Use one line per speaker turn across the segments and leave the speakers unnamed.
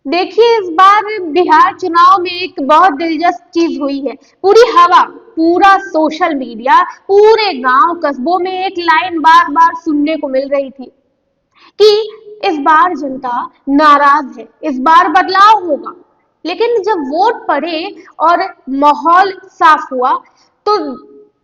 देखिए, इस बार बिहार चुनाव में एक बहुत दिलचस्प चीज हुई है। पूरी हवा, पूरा सोशल मीडिया, पूरे गांव कस्बों में एक लाइन बार बार सुनने को मिल रही थी कि इस बार जनता नाराज है, इस बार बदलाव होगा। लेकिन जब वोट पड़े और माहौल साफ हुआ तो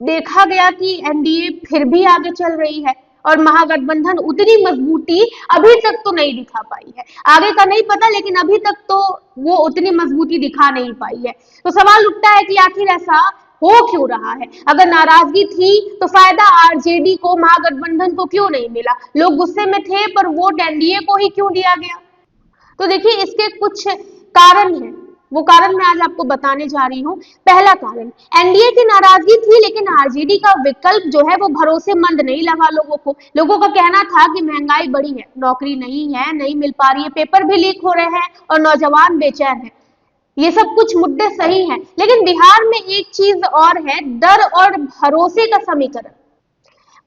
देखा गया कि एनडीए फिर भी आगे चल रही है और महागठबंधन उतनी मजबूती अभी तक तो नहीं दिखा पाई है। आगे का नहीं पता, लेकिन अभी तक तो वो उतनी मजबूती दिखा नहीं पाई है। तो सवाल उठता है कि आखिर ऐसा हो क्यों रहा है? अगर नाराजगी थी तो फायदा आरजेडी को, महागठबंधन को क्यों नहीं मिला? लोग गुस्से में थे पर वोट एनडीए को ही क्यों दिया गया? तो देखिए, इसके कुछ कारण हैं। वो कारण मैं आज आपको बताने जा रही हूँ। पहला कारण, एनडीए की नाराजगी थी लेकिन आरजेडी का विकल्प जो है वो भरोसेमंद नहीं लगा लोगों को। लोगों का कहना था कि महंगाई बढ़ी है, नौकरी नहीं है, नहीं मिल पा रही है, पेपर भी लीक हो रहे हैं और नौजवान बेचैन है। ये सब कुछ मुद्दे सही हैं, लेकिन बिहार में एक चीज और है, डर और भरोसे का समीकरण।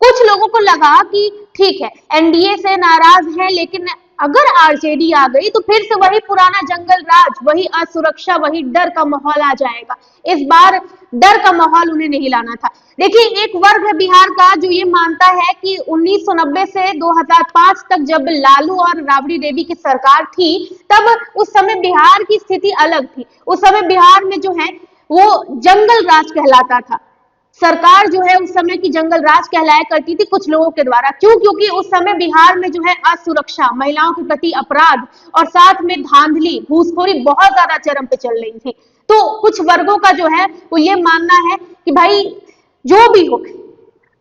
कुछ लोगों को लगा कि ठीक है, एनडीए से नाराज है, लेकिन अगर आरजेडी आ गई तो फिर से वही पुराना जंगल राज, वही असुरक्षा, वही डर का माहौल आ जाएगा। इस बार डर का माहौल उन्हें नहीं लाना था। देखिए, एक वर्ग है बिहार का जो ये मानता है कि 1990 से 2005 तक जब लालू और राबड़ी देवी की सरकार थी, तब उस समय बिहार की स्थिति अलग थी। उस समय बिहार में जो है वो जंगल राज कहलाता था। सरकार जो है उस समय की जंगल राज कहलाया करती थी कुछ लोगों के द्वारा। क्यों? क्योंकि उस समय बिहार में जो है असुरक्षा, महिलाओं के प्रति अपराध और साथ में धांधली, घूसखोरी बहुत ज्यादा चरम पे चल रही थी। तो कुछ वर्गों का जो है वो ये मानना है कि भाई जो भी हो,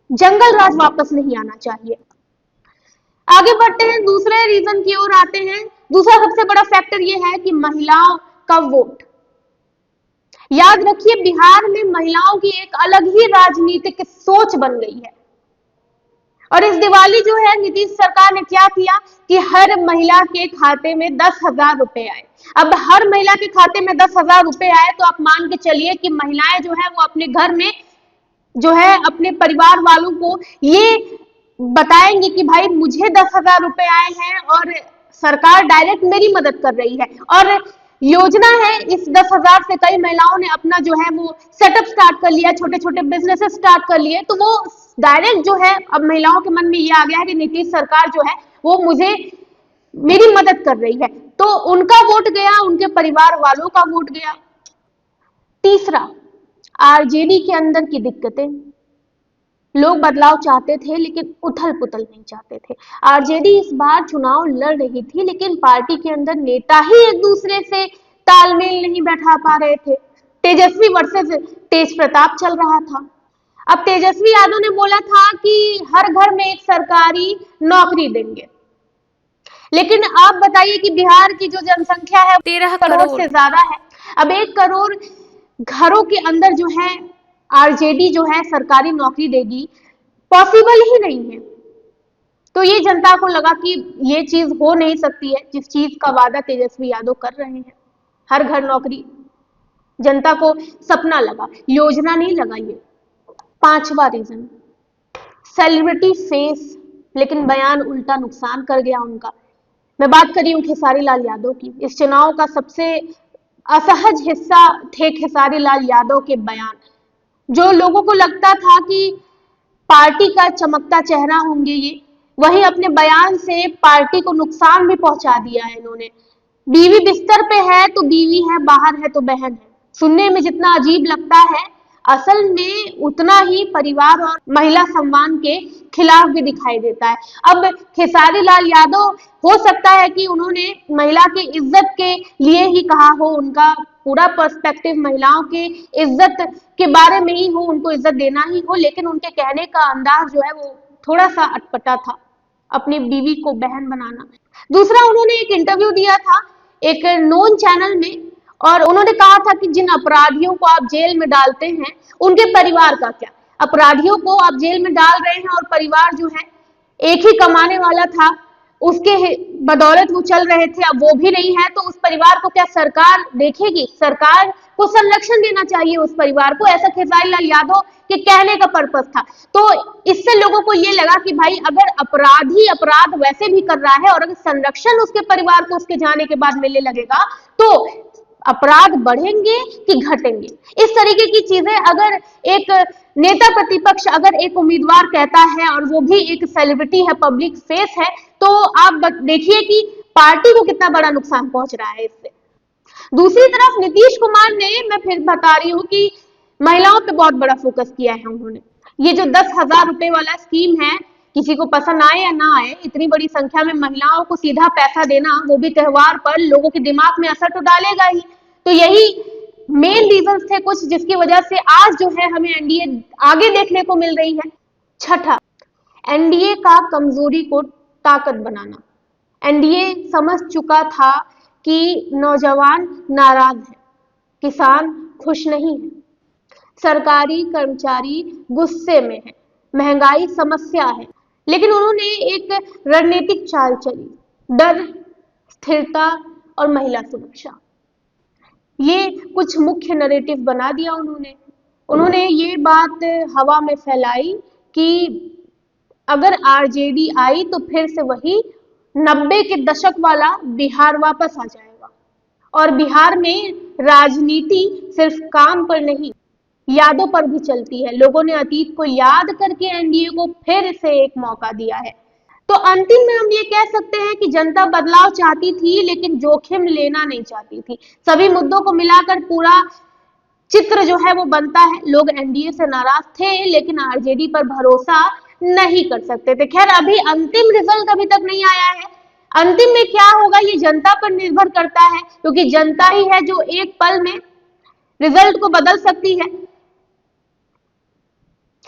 जंगल राज वापस नहीं आना चाहिए। आगे बढ़ते हैं, दूसरे रीजन की ओर आते हैं। दूसरा सबसे बड़ा फैक्टर ये है कि महिलाओं का वोट। याद रखिए, बिहार में महिलाओं की एक अलग ही राजनीतिक सोच बन गई है। और इस दिवाली जो है नीतीश सरकार ने क्या किया कि हर महिला के खाते में 10,000 रुपए आए। अब हर महिला के खाते में 10,000 रुपए आए तो आप मान के चलिए कि महिलाएं जो है वो अपने घर में जो है अपने परिवार वालों को ये बताएंगे कि भाई मुझे 10,000 रुपए आए हैं और सरकार डायरेक्ट मेरी मदद कर रही है। और योजना है, इस 10,000 से कई महिलाओं ने अपना जो है वो सेटअप स्टार्ट कर लिया, छोटे छोटे बिजनेसेस स्टार्ट कर लिए। तो वो डायरेक्ट जो है अब महिलाओं के मन में ये आ गया है कि नीतीश सरकार जो है वो मुझे मेरी मदद कर रही है। तो उनका वोट गया, उनके परिवार वालों का वोट गया। तीसरा, आरजेडी के अंदर की दिक्कतें। लोग बदलाव चाहते थे लेकिन उथल पुथल नहीं चाहते थे। आरजेडी इस बार चुनाव लड़ रही थी लेकिन पार्टी के अंदर नेता ही एक दूसरे से तालमेल नहीं बैठा पा रहे थे। तेजस्वी वर्सेस तेज प्रताप चल रहा था। अब तेजस्वी यादव ने बोला था कि हर घर में एक सरकारी नौकरी देंगे, लेकिन आप बताइए कि बिहार की जो जनसंख्या है
13
करोड़
करोड़।
से ज्यादा है। अब 1 करोड़ घरों के अंदर जो है आरजेडी जो है सरकारी नौकरी देगी, पॉसिबल ही नहीं है। तो ये जनता को लगा कि ये चीज हो नहीं सकती है जिस चीज का वादा तेजस्वी यादव कर रहे हैं, हर घर नौकरी। जनता को सपना लगा, योजना नहीं लगा ये। पांचवा रीजन, सेलिब्रिटी फेस, लेकिन बयान उल्टा नुकसान कर गया उनका। मैं बात कर रही हूँ खेसारी लाल यादव की। इस चुनाव का सबसे असहज हिस्सा थे खेसारी लाल यादव के बयान। जो लोगों को लगता था कि पार्टी का चमकता चेहरा होंगे ये, वही अपने बयान से पार्टी को नुकसान भी पहुंचा दिया है इन्होंने। बीवी बिस्तर पे है तो बीवी है, बाहर है तो बहन है। सुनने में जितना अजीब लगता है, असल में उतना ही परिवार और महिला सम्मान के खिलाफ भी दिखाई देता है। अब खेसारी लाल यादव हो सकता है कि उन्होंने महिला की इज्जत के लिए ही कहा हो, उनका पूरा पर्सपेक्टिव महिलाओं के इज्जत के बारे में ही हो, उनको इज्जत देना ही हो, लेकिन उनके कहने का अंदाज जो है वो थोड़ा सा अटपटा था, अपनी बीवी को बहन बनाना। दूसरा, उन्होंने एक इंटरव्यू दिया था एक नोन चैनल में और उन्होंने कहा था कि जिन अपराधियों को आप जेल में डालते हैं उनके परिवार का क्या। अपराधियों को आप जेल में डाल रहे हैं और परिवार जो है एक ही कमाने वाला था, उसके बदौलत वो चल रहे थे, अब वो भी नहीं है, तो उस परिवार को क्या सरकार देखेगी? सरकार को संरक्षण देना चाहिए उस परिवार को। ऐसा खेसारी लाल यादव के कहने का पर्पस था। तो इससे लोगों को ये लगा कि भाई अगर अपराधी अपराध वैसे भी कर रहा है और अगर संरक्षण उसके परिवार को उसके जाने के बाद मिलने लगेगा तो अपराध बढ़ेंगे कि घटेंगे। इस तरीके की चीजें अगर एक नेता प्रतिपक्ष अगर एक उम्मीदवार कहता है और वो भी एक सेलिब्रिटी है, पब्लिक फेस है, तो आप देखिए कि पार्टी को कितना बड़ा नुकसान पहुंच रहा है इससे। दूसरी तरफ नीतीश कुमार ने, मैं फिर बता रही हूँ कि महिलाओं पे बहुत बड़ा फोकस किया है उन्होंने। ये जो 10,000 रुपए वाला स्कीम है, किसी को पसंद आए या ना आए, इतनी बड़ी संख्या में महिलाओं को सीधा पैसा देना, वो भी त्योहार पर, लोगों के दिमाग में असर तो डालेगा ही। तो यही मेन रीजंस थे कुछ जिसकी वजह से आज जो है हमें एनडीए आगे देखने को मिल रही है। छठा, एनडीए का कमजोरी को ताकत बनाना। एनडीए समझ चुका था कि नौजवान नाराज है, किसान खुश नहीं है, सरकारी कर्मचारी गुस्से में है, महंगाई समस्या है, लेकिन उन्होंने एक रणनीतिक चाल चली, डर, स्थिरता और महिला सुरक्षा। ये कुछ मुख्य नैरेटिव बना दिया उन्होंने ये बात हवा में फैलाई कि अगर आरजेडी आई तो फिर से वही 90 के दशक वाला बिहार वापस आ जाएगा और बिहार में राजनीति सिर्फ काम पर नहीं, यादों पर भी चलती है। लोगों ने अतीत को याद करके एनडीए को फिर से एक मौका दिया है। तो अंतिम में हम ये कह सकते हैं कि जनता बदलाव चाहती थी लेकिन जोखिम लेना नहीं चाहती थी। सभी मुद्दों को मिलाकर पूरा चित्र जो है वो बनता है। लोग एनडीए से नाराज थे लेकिन आरजेडी पर भरोसा नहीं कर सकते थे। खैर अभी अंतिम रिजल्ट अभी तक नहीं आया है, अंतिम में क्या होगा ये जनता पर निर्भर करता है, क्योंकि जनता ही है जो एक पल में रिजल्ट को बदल सकती है।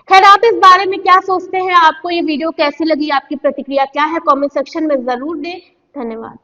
खैर आप इस बारे में क्या सोचते हैं? आपको ये वीडियो कैसी लगी? आपकी प्रतिक्रिया क्या है? कमेंट सेक्शन में जरूर दें। धन्यवाद।